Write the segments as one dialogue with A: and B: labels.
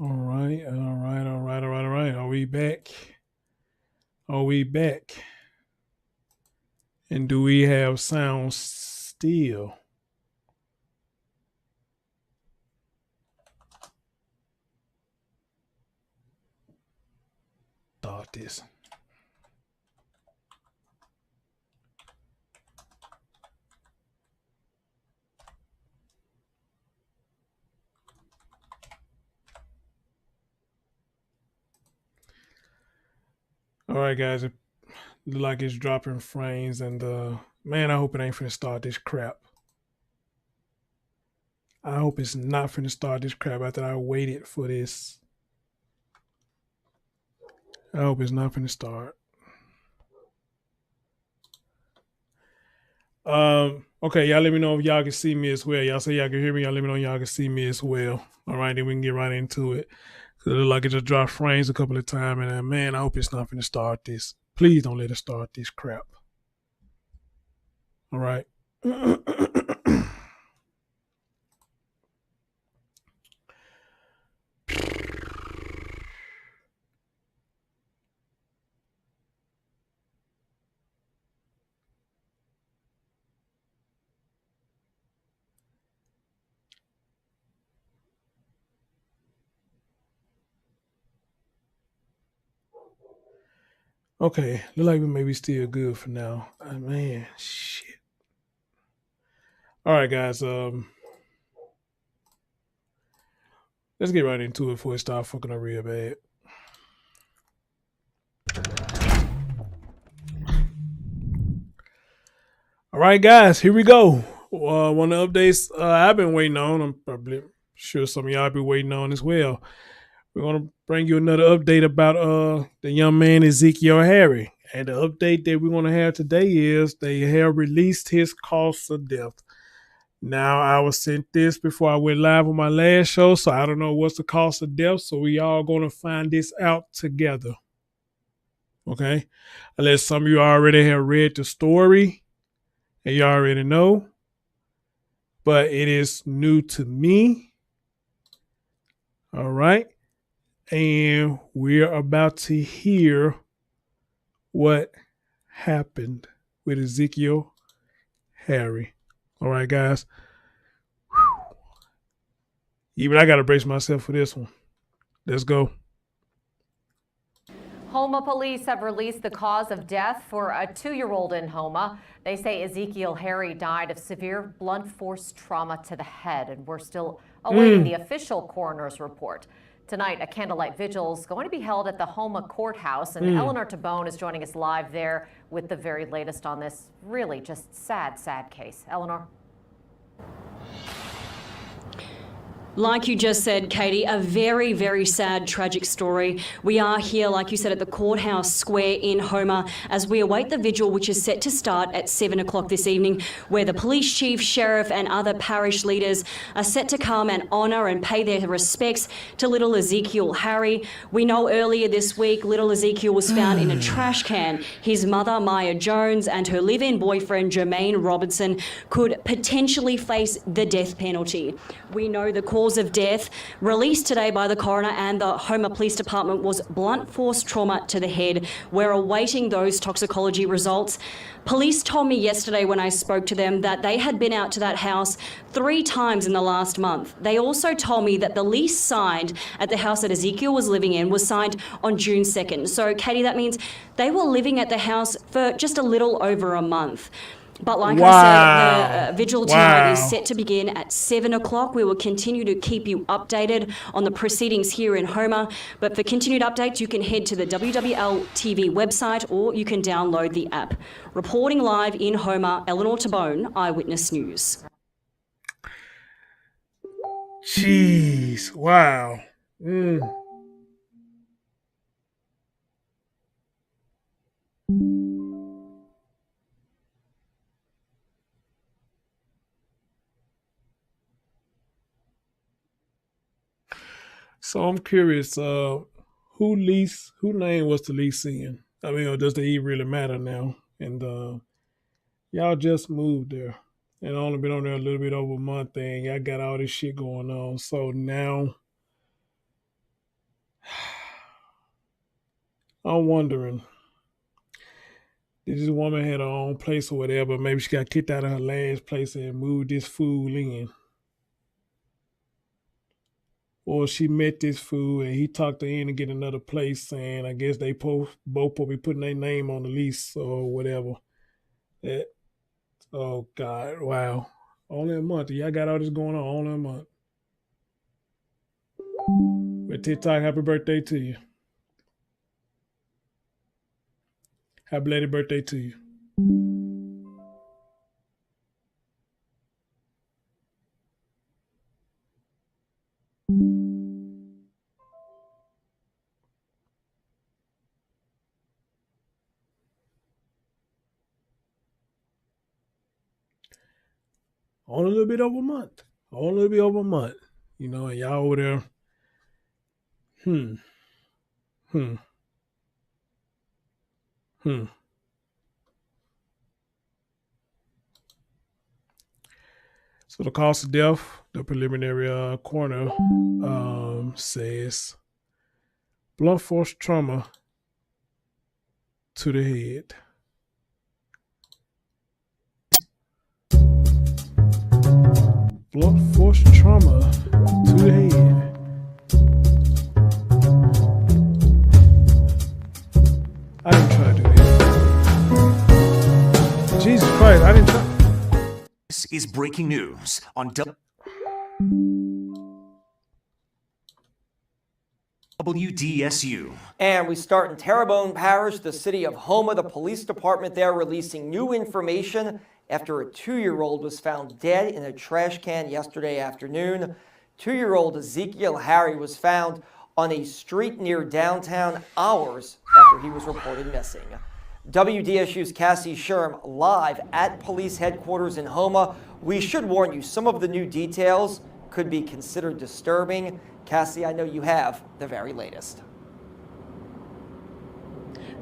A: All right. Are we back? Are we back? And do we have sound still? Start this. All right, guys. It look like it's dropping frames, and man, I hope it ain't finna start this crap. I hope it's not finna start this crap after I waited for this. I hope it's not finna start. Okay, y'all let me know if y'all can see me as well. Y'all say y'all can hear me. Y'all let me know y'all can see me as well. All right, then we can get right into it. It look like it just dropped frames a couple of times, and man, I hope it's not finna start this. Please don't let it start this crap. All right. Okay, look like we may be still good for now. Man, shit. All right, guys. Let's get right into it before it starts fucking up real bad. All right, guys, here we go. One of the updates I've been waiting on. I'm probably sure some of y'all be waiting on as well. We're gonna bring you another update about the young man Ezekiel Harry. And the update that we're gonna have today is they have released his cause of death. Now I was sent this before I went live on my last show, so I don't know what's the cause of death. So we all gonna find this out together. Okay, unless some of you already have read the story and you already know, but it is new to me. All right. And we're about to hear what happened with Ezekiel Harry. All right, guys. Whew. Even I got to brace myself for this one. Let's go.
B: Houma police have released the cause of death for a 2-year-old in Houma. They say Ezekiel Harry died of severe blunt force trauma to the head, and we're still awaiting the official coroner's report. Tonight, a candlelight vigil is going to be held at the Houma courthouse, and Eleanor Terrebonne is joining us live there with the very latest on this really just sad, sad case. Eleanor?
C: Like you just said, Katie, a very, very sad, tragic story. We are here, like you said, at the courthouse square in Houma as we await the vigil, which is set to start at 7 o'clock this evening, where the police chief, sheriff and other parish leaders are set to come and honour and pay their respects to little Ezekiel Harry. We know earlier this week, little Ezekiel was found in a trash can. His mother, Maya Jones, and her live-in boyfriend, Jermaine Robertson, could potentially face the death penalty. We know the cause of death released today by the coroner and the Houma Police Department was blunt force trauma to the head. We're awaiting those toxicology results. Police told me yesterday when I spoke to them that they had been out to that house 3 times in the last month. They also told me that the lease signed at the house that Ezekiel was living in was signed on June 2nd. So, Katie, that means they were living at the house for just a little over a month. But like I said, the vigil tonight is set to begin at 7 o'clock. We will continue to keep you updated on the proceedings here in Houma. But for continued updates, you can head to the WWL TV website or you can download the app. Reporting live in Houma, Eleanor Terrebonne, Eyewitness News.
A: Jeez. Wow. So I'm curious, who name was the lease in? I mean, or does the E really matter now? And y'all just moved there and only been on there a little bit over a month and y'all got all this shit going on. So now I'm wondering, did this woman had her own place or whatever? Maybe she got kicked out of her last place and moved this fool in. Or she met this fool and he talked her in to get another place, and I guess they both probably putting their name on the lease or whatever. That, oh God, wow. Only a month. Y'all got all this going on only a month. But TikTok, happy birthday to you. Happy belated birthday to you. Only a little bit over a month. Only a little bit over a month. You know, and y'all over there. Hmm. Hmm. Hmm. So the cause of death, the preliminary coroner says blunt force trauma to the head. Blunt force trauma to the head. I didn't try to do that. Jesus Christ, I didn't try.
D: This is breaking news on WDSU.
E: And we start in Terrebonne Parish, the city of Houma. The police department there releasing new information after a 2-year-old was found dead in a trash can yesterday afternoon. 2-year-old Ezekiel Harry was found on a street near downtown hours after he was reported missing. WDSU's Cassie Sherm live at police headquarters in Houma. We should warn you, some of the new details could be considered disturbing. Cassie, I know you have the very latest.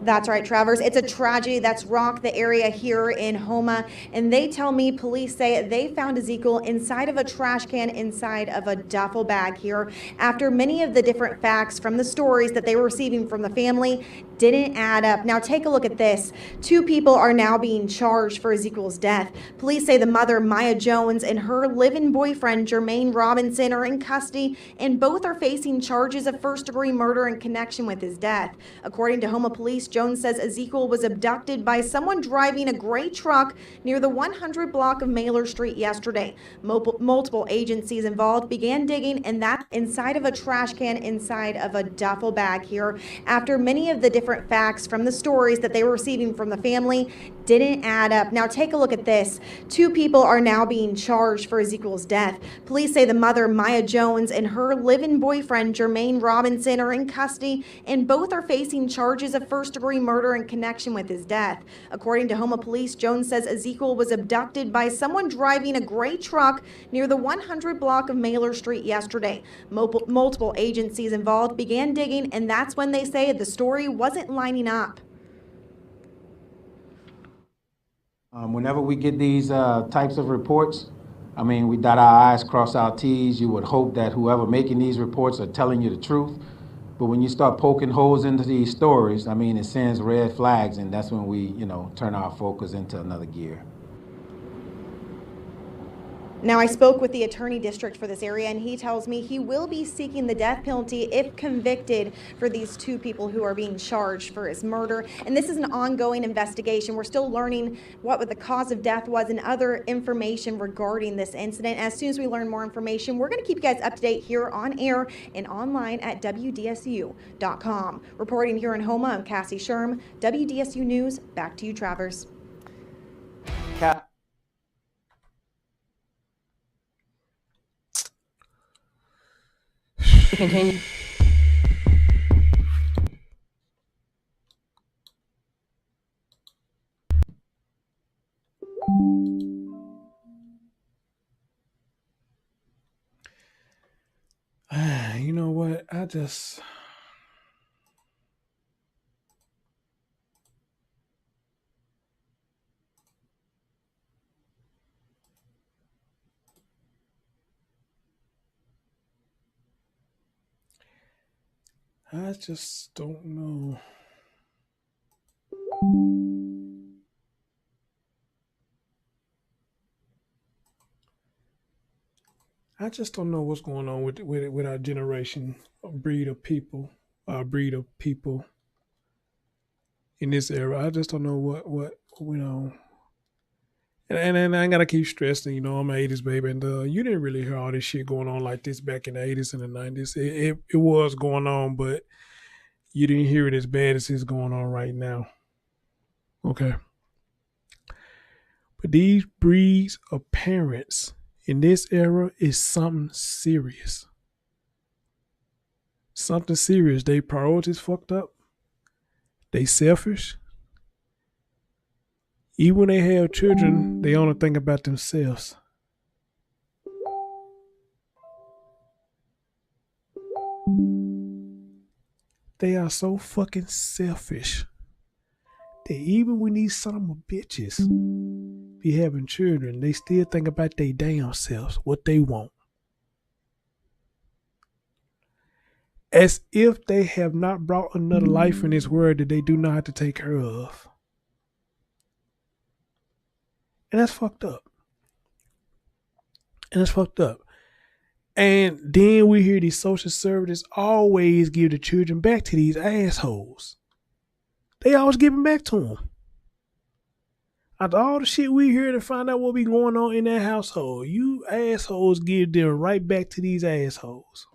F: That's right, Travers. It's a tragedy that's rocked the area here in Houma. And they tell me, police say they found Ezekiel inside of a trash can, inside of a duffel bag here, after many of the different facts from the stories that they were receiving from the family didn't add up. Now take a look at this. 2 people are now being charged for Ezekiel's death. Police say the mother, Maya Jones, and her live-in boyfriend, Jermaine Robinson, are in custody, and both are facing charges of first-degree murder in connection with his death. According to Houma Police, Jones says Ezekiel was abducted by someone driving a gray truck near the 100 block of Mailer Street yesterday. Multiple agencies involved began digging, and that's inside of a trash can, inside of a duffel bag here, after many of the different facts from the stories that they were receiving from the family didn't add up. Now take a look at this. 2 people are now being charged for Ezekiel's death. Police say the mother, Maya Jones, and her live-in boyfriend, Jermaine Robinson, are in custody, and both are facing charges of first-degree murder in connection with his death. According to Houma Police, Jones says Ezekiel was abducted by someone driving a gray truck near the 100 block of Mailer Street yesterday. Multiple agencies involved began digging, and that's when they say the story wasn't lining up.
G: Whenever we get these types of reports, I mean, we dot our I's, cross our T's. You would hope that whoever making these reports are telling you the truth. But when you start poking holes into these stories, I mean, it sends red flags, and that's when we, turn our focus into another gear.
F: Now, I spoke with the attorney district for this area, and he tells me he will be seeking the death penalty if convicted for these 2 people who are being charged for his murder. And this is an ongoing investigation. We're still learning what the cause of death was and other information regarding this incident. As soon as we learn more information, we're going to keep you guys up to date here on air and online at WDSU.com. Reporting here in Houma, I'm Cassie Sherm, WDSU News. Back to you, Travers.
E: Continue.
A: You know what? I just don't know. I just don't know what's going on with our generation, breed of people, our breed of people in this era. I just don't know what you know. And I gotta keep stressing, I'm an '80s baby, and you didn't really hear all this shit going on like this back in the '80s and the '90s. It was going on, but you didn't hear it as bad as it's going on right now. Okay, but these breeds of parents in this era is something serious. Something serious. They priorities fucked up. They selfish. Even when they have children, they only think about themselves. They are so fucking selfish that even when these son of bitches be having children, they still think about their damn selves, what they want. As if they have not brought another life in this world that they do not have to take care of. And that's fucked up. And then we hear these social services always give the children back to these assholes. They always give them back to them. After all the shit we hear to find out what be going on in that household, you assholes give them right back to these assholes.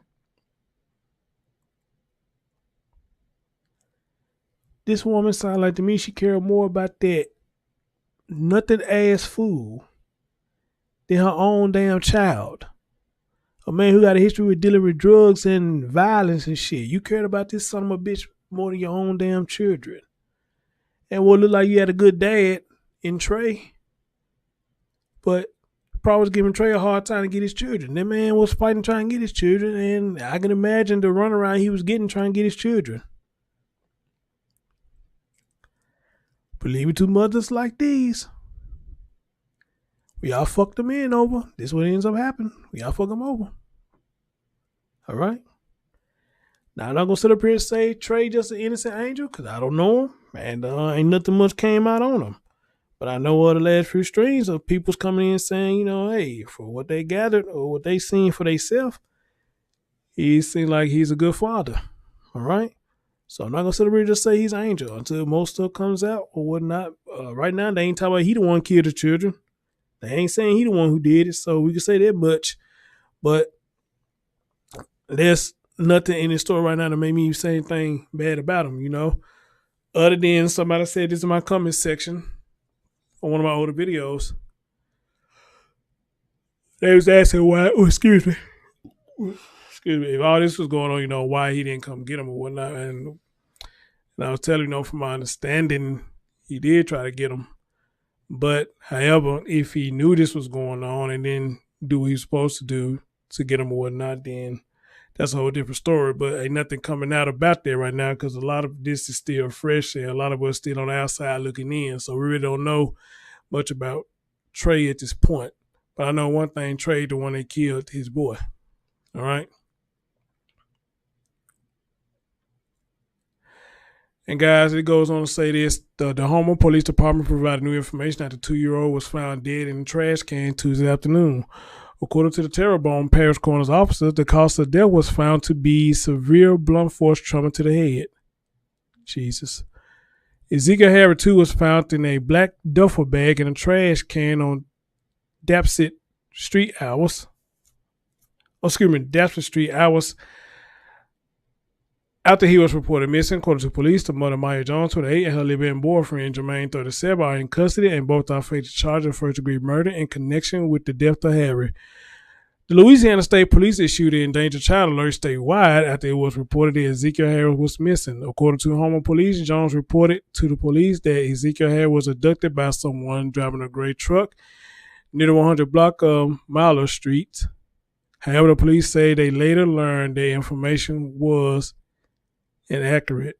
A: This woman sounds like to me she cared more about that nothing ass fool than her own damn child. A man who got a history with dealing with drugs and violence and shit. You cared about this son of a bitch more than your own damn children. And what looked like you had a good dad in Trey, but probably was giving Trey a hard time to get his children. That man was fighting trying to get his children, and I can imagine the runaround he was getting trying to get his children. But leave it to mothers like these. We all fucked them in over. This is what ends up happening. We all fuck them over. All right? Now, I'm not going to sit up here and say Trey just an innocent angel because I don't know him. And ain't nothing much came out on him. But I know the last few streams of people's coming in saying, hey, for what they gathered or what they seen for themselves, he seems like he's a good father. All right? So I'm not going to sit up here and just say he's an angel until most stuff comes out or whatnot. Right now, they ain't talking about he the one killed the children. They ain't saying he the one who did it, so we can say that much. But there's nothing in the story right now to make me say anything bad about him, Other than somebody said this in my comment section on one of my older videos. They was asking why, excuse me, if all this was going on, why he didn't come get him or whatnot. And I was telling, from my understanding, he did try to get him. But, however, if he knew this was going on and then do what he was supposed to do to get him or whatnot, then that's a whole different story. But ain't nothing coming out about that right now because a lot of this is still fresh and a lot of us still on the outside looking in. So we really don't know much about Trey at this point. But I know one thing, Trey, the one that killed his boy. All right? And guys, it goes on to say this. The Houma Police Department provided new information that the 2-year-old was found dead in a trash can Tuesday afternoon. According to the Terrebonne Parish Coroner's officer, the cause of death was found to be severe blunt force trauma to the head. Jesus. Ezekiel Harry, too, was found in a black duffel bag in a trash can on Dapsit Street hours. Dapsit Street hours after he was reported missing. According to police, the mother, Maya Jones, 28, and her live-in boyfriend, Jermaine, 37, are in custody and both are facing charge of first-degree murder in connection with the death of Harry. The Louisiana State Police issued an endangered child alert statewide after it was reported that Ezekiel Harry was missing. According to Houma Police, Jones reported to the police that Ezekiel Harry was abducted by someone driving a gray truck near the 100 block of Miller Street. However, the police say they later learned the information was inaccurate.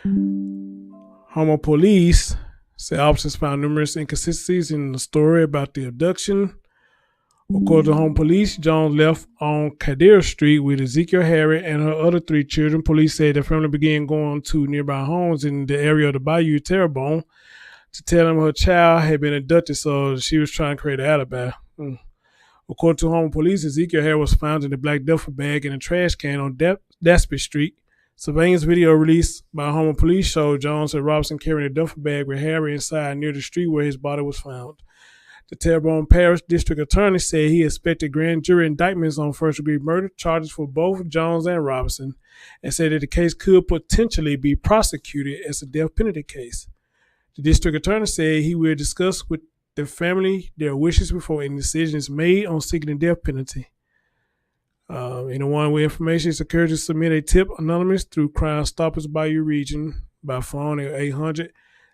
A: Houma Police say officers found numerous inconsistencies in the story about the abduction. According to home police, Jones left on Kadir Street with Ezekiel Harry and her other 3 children. Police said the family began going to nearby homes in the area of the Bayou Terrebonne to tell them her child had been abducted, so she was trying to create an alibi. According to home police, Ezekiel Harry was found in a black duffel bag in a trash can on Daspy Street. Surveillance video released by home police showed Jones and Robinson carrying a duffel bag with Harry inside near the street where his body was found. The Terrebonne Parish District Attorney said he expected grand jury indictments on first-degree murder charges for both Jones and Robinson, and said that the case could potentially be prosecuted as a death penalty case. The district attorney said he will discuss with the family their wishes before any decision is made on seeking the death penalty. Anyone with information is encouraged to submit a tip anonymous through Crime Stoppers Bayou Region by phone at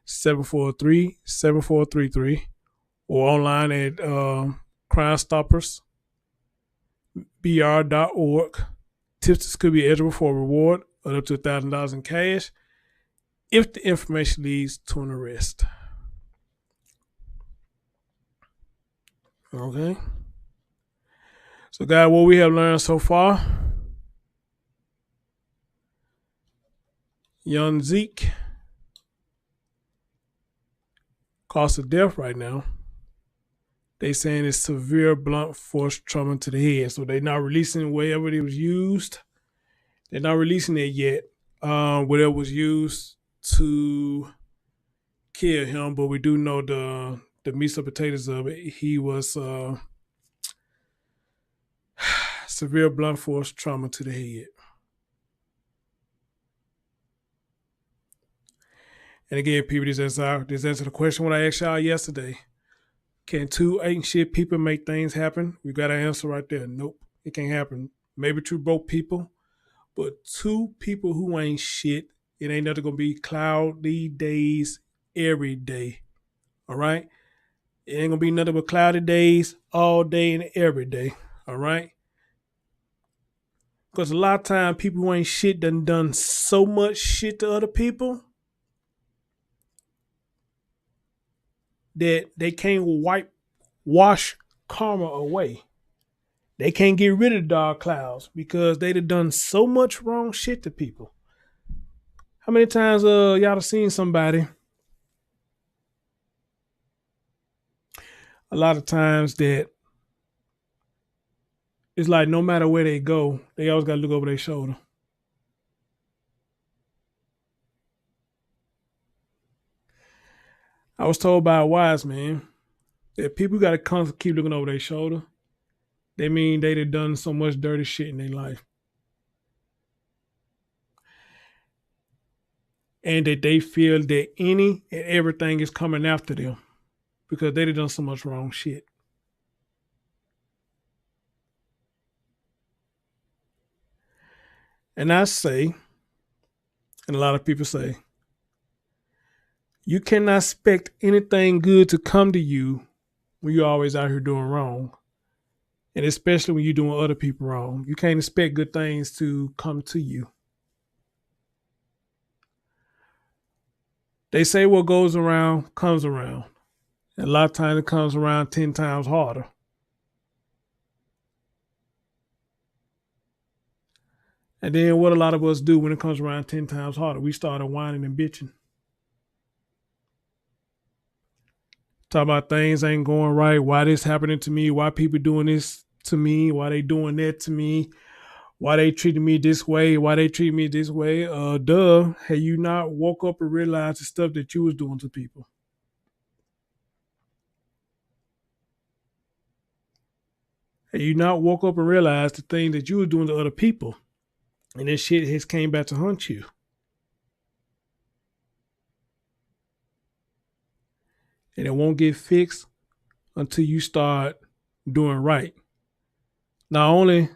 A: 800-743-7433 or online at crimestoppersbr.org. Tips could be eligible for a reward of up to $1,000 in cash if the information leads to an arrest. Okay. So, guys, what we have learned so far, young Zeke, cause of death right now. They saying it's severe blunt force trauma to the head. So they're not releasing wherever it was used. They're not releasing it yet. Whatever was used to kill him, but we do know the meats and potatoes of it. He was severe blunt force trauma to the head. And again, people, this answer the question what I asked y'all yesterday. Can 2 ain't shit people make things happen? We got an answer right there. Nope, it can't happen. Maybe true both people, but 2 people who ain't shit, it ain't nothing gonna be cloudy days every day. All right? It ain't gonna be nothing but cloudy days all day and every day. All right? Because a lot of times people who ain't shit done so much shit to other people that they can't wash karma away. They can't get rid of the dark clouds because they done so much wrong shit to people. How many times y'all have seen somebody? A lot of times that it's like no matter where they go, they always got to look over their shoulder. I was told by a wise man that people got to constantly keep looking over their shoulder. They mean they've done so much dirty shit in their life. And that they feel that any and everything is coming after them because they've done so much wrong shit. And I say, and a lot of people say, you cannot expect anything good to come to you when you're always out here doing wrong. And especially when you're doing other people wrong. You can't expect good things to come to you. They say what goes around comes around. And a lot of times it comes around 10 times harder. And then what a lot of us do when it comes around 10 times harder, we start whining and bitching. Talk about things ain't going right. Why this happening to me? Why people doing this to me? Why they doing that to me? Why they treating me this way? Why they treat me this way? Have you not woke up and realized the stuff that you was doing to people? Have you not woke up and realized the thing that you were doing to other people? And this shit has came back to haunt you. And it won't get fixed until you start doing right. Not only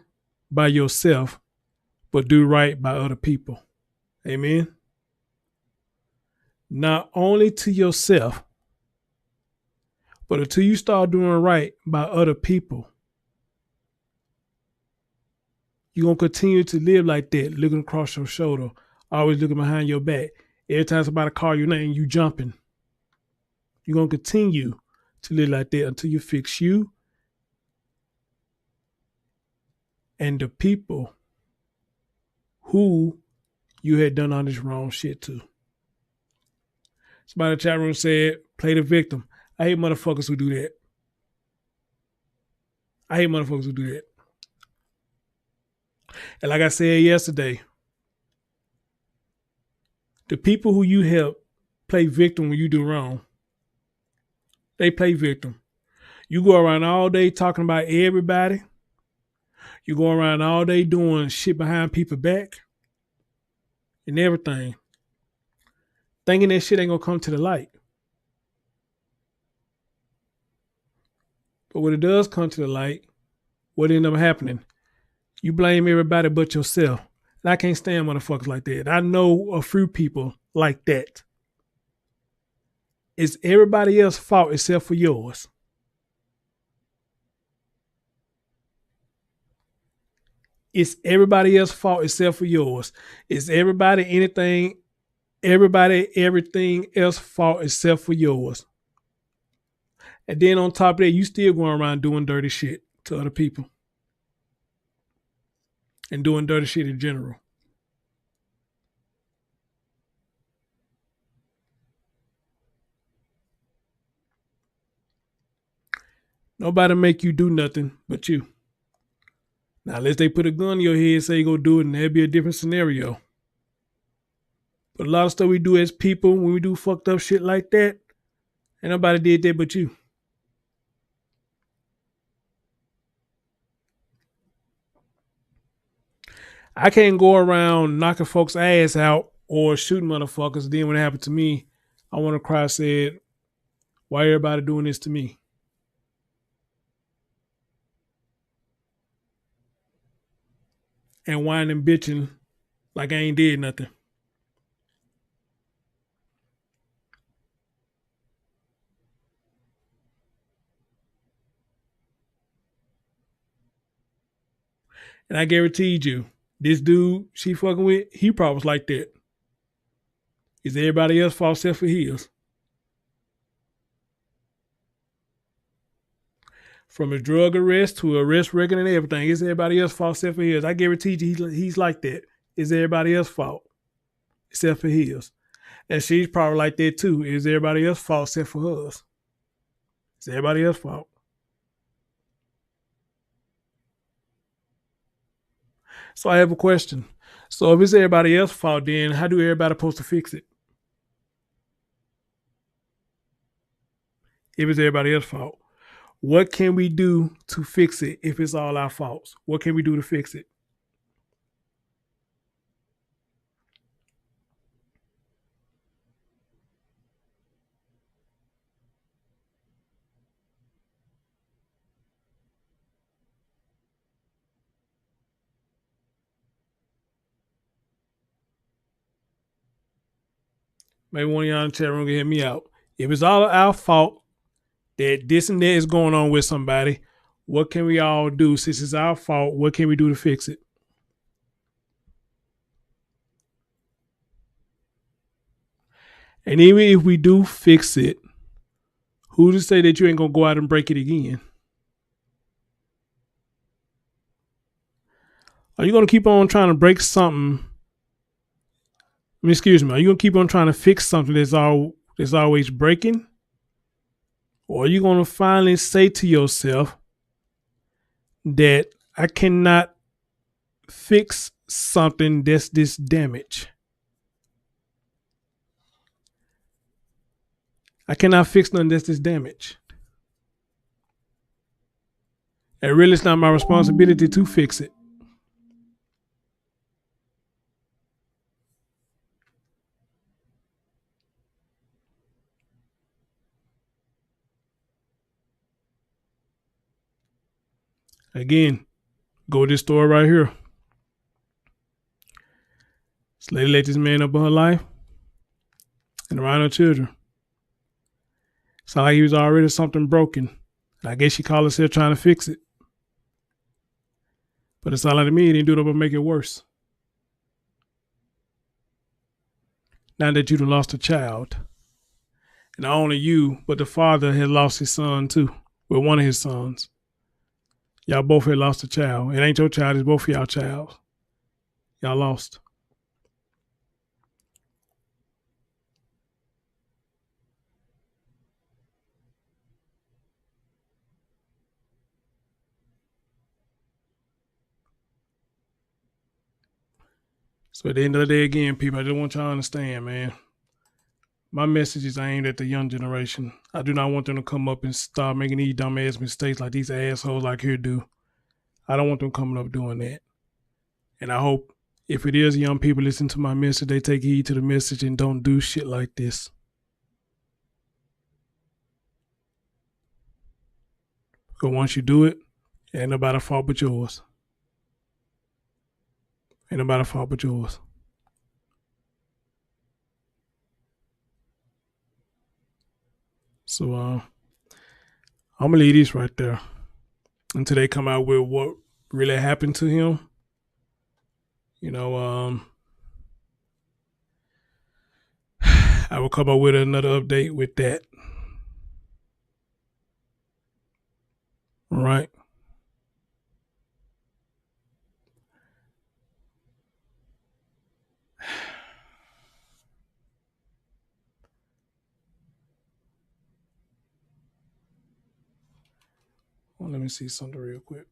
A: by yourself, but do right by other people. Amen. Not only to yourself, but until you start doing right by other people, you're going to continue to live like that, looking across your shoulder, always looking behind your back. Every time somebody call your name, you jumping. You're going to continue to live like that until you fix you and the people who you had done all this wrong shit to. Somebody in the chat room said, play the victim. I hate motherfuckers who do that. I hate motherfuckers who do that. And like I said yesterday, the people who you help play victim when you do wrong, they play victim. You go around all day talking about everybody. You go around all day doing shit behind people's back and everything, thinking that shit ain't gonna come to the light. But when it does come to the light, what ended up happening? You blame everybody but yourself. And I can't stand motherfuckers like that. I know a few people like that. It's everybody else's fault except for yours. It's everybody else's fault except for yours. It's everything else's fault except for yours. And then on top of that, you still going around doing dirty shit to other people. And doing dirty shit in general. Nobody make you do nothing but you. Now, unless they put a gun in your head and say go do it, and that'd be a different scenario. But a lot of stuff we do as people, when we do fucked up shit like that, ain't nobody did that but you. I can't go around knocking folks' ass out or shooting motherfuckers. Then when it happened to me, I want to cry and said, why everybody doing this to me? And whining and bitching like I ain't did nothing. And I guaranteed you, this dude she fucking with, he probably was like that. Is everybody else fault except for his? From a drug arrest to arrest record and everything, it's everybody else's fault except for his. I guarantee you he's like that. It's everybody else's fault except for his. And she's probably like that too. It's everybody else's fault except for hers. It's everybody else's fault. So I have a question. So if it's everybody else's fault, then how do everybody supposed to fix it? If it's everybody else's fault. What can we do to fix it if it's all our faults? What can we do to fix it? Maybe one of y'all in the chat room can hear me out. If it's all our fault that this and that is going on with somebody, what can we all do? Since it's our fault, what can we do to fix it? And even if we do fix it, who's to say that you ain't going to go out and break it again? Are you going to keep on trying to break something? Are you going to keep on trying to fix something that's always breaking? Or are you going to finally say to yourself that I cannot fix something that's this damage? I cannot fix nothing that's this damage. And really, it's not my responsibility to fix it. Again, go to this story right here. This lady let this man up in her life and around her children. Sound like he was already something broken. I guess she called herself trying to fix it. But it sounded like to me, it didn't do it but make it worse. Now that you've lost a child, and not only you, but the father had lost his son too, with one of his sons. Y'all both had lost a child. It ain't your child, it's both of y'all child. Y'all lost. So at the end of the day, again, people, I just want y'all to understand, man. My message is aimed at the young generation. I do not want them to come up and start making these dumbass mistakes like these assholes like here do. I don't want them coming up doing that. And I hope if it is young people listen to my message, they take heed to the message and don't do shit like this. Because once you do it, ain't nobody fault but yours. Ain't nobody fault but yours. So I'm gonna leave this right there until they come out with what really happened to him. You know, I will come up with another update with that. All right. Well, let me see something real quick.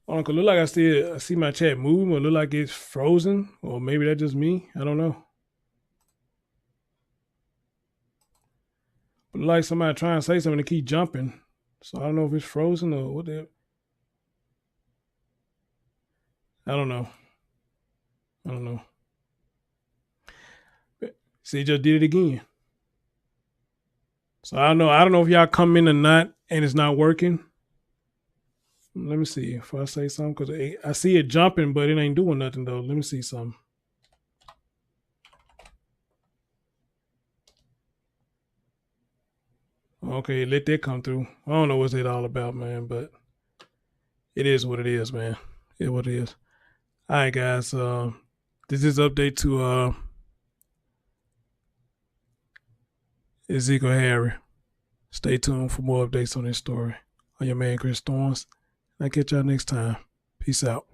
A: Uncle, look like I see my chat moving, or look like it's frozen, or maybe that's just me. I don't know. But like somebody trying to say something to keep jumping, so I don't know if it's frozen or what the. I don't know. See, it just did it again. So I don't know if y'all come in or not, and it's not working. Let me see if I say something, because I see it jumping, but it ain't doing nothing though. Let me see something. Okay, let that come through. I don't know what's it all about, man, but it is what it is, man. It is what it is. All right, guys. This is update to Ezekiel Harry. Stay tuned for more updates on this story. I'm your man, Chris Storms. I'll catch y'all next time. Peace out.